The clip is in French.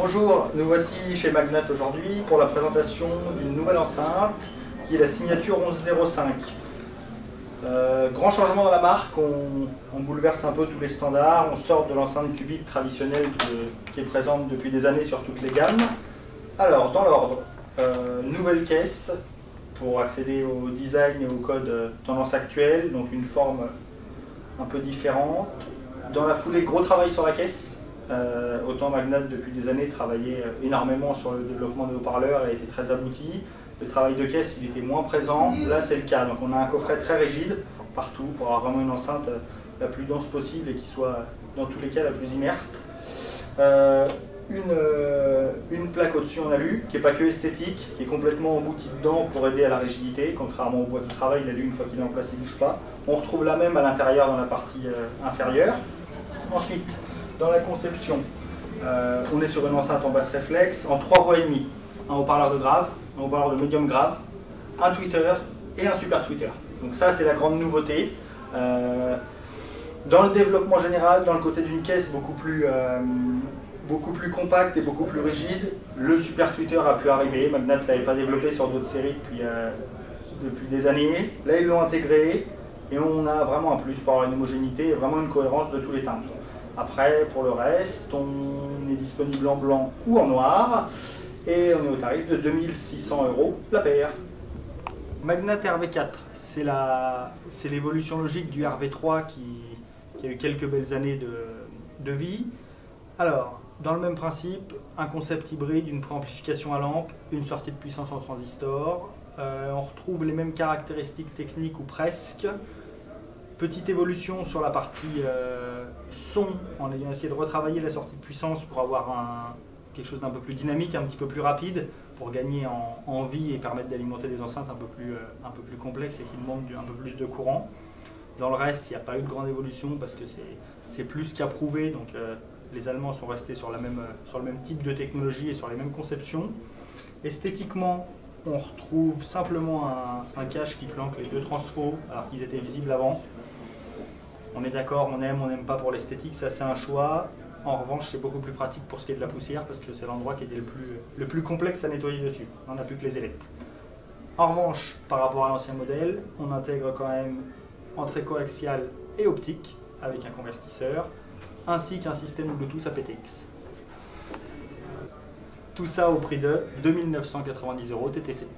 Bonjour, nous voici chez Magnat aujourd'hui pour la présentation d'une nouvelle enceinte qui est la signature 1105. Grand changement dans la marque, on bouleverse un peu tous les standards, on sort de l'enceinte cubique traditionnelle qui est présente depuis des années sur toutes les gammes. Alors, dans l'ordre, nouvelle caisse pour accéder au design et au code tendance actuelle, donc une forme un peu différente. Dans la foulée, gros travail sur la caisse. Autant Magnat depuis des années travaillait énormément sur le développement des haut-parleurs et était très abouti. Le travail de caisse il était moins présent, là c'est le cas. Donc on a un coffret très rigide partout pour avoir vraiment une enceinte la plus dense possible et qui soit dans tous les cas la plus inerte. Une plaque au-dessus en alu qui n'est pas que esthétique, qui est complètement emboutie dedans pour aider à la rigidité, contrairement au bois qui travaille, l'alu une fois qu'il est en place il ne bouge pas. On retrouve la même à l'intérieur dans la partie inférieure. Ensuite, dans la conception, on est sur une enceinte en basse réflexe en 3 voix et demie. Un haut-parleur de grave, un haut-parleur de médium grave, un tweeter et un super tweeter. Donc ça c'est la grande nouveauté. Dans le développement général, dans le côté d'une caisse beaucoup plus compacte et beaucoup plus rigide, le super tweeter a pu arriver. Magnat ne l'avait pas développé sur d'autres séries depuis des années. Là ils l'ont intégré et on a vraiment un plus pour avoir une homogénéité et vraiment une cohérence de tous les timbres. Après, pour le reste, on est disponible en blanc ou en noir et on est au tarif de 2600 € la paire. Magnat RV4, c'est l'évolution logique du RV3 qui a eu quelques belles années de vie. Alors, dans le même principe, un concept hybride, une préamplification à lampe, une sortie de puissance en transistor. On retrouve les mêmes caractéristiques techniques ou presque. Petite évolution sur la partie son, en ayant essayé de retravailler la sortie de puissance pour avoir quelque chose d'un peu plus dynamique, un petit peu plus rapide, pour gagner en vie et permettre d'alimenter des enceintes un peu plus complexes et qui demandent un peu plus de courant. Dans le reste, il n'y a pas eu de grande évolution parce que c'est plus qu'approuvé, donc les Allemands sont restés sur le même type de technologie et sur les mêmes conceptions. Esthétiquement, on retrouve simplement un cache qui planque les deux transfos alors qu'ils étaient visibles avant. On est d'accord, on n'aime pas pour l'esthétique, ça c'est un choix. En revanche, c'est beaucoup plus pratique pour ce qui est de la poussière parce que c'est l'endroit qui était le plus complexe à nettoyer dessus. On n'a plus que les ailettes. En revanche, par rapport à l'ancien modèle, on intègre quand même entrée coaxiale et optique avec un convertisseur, ainsi qu'un système Bluetooth aptX. Tout ça au prix de 2990 € TTC.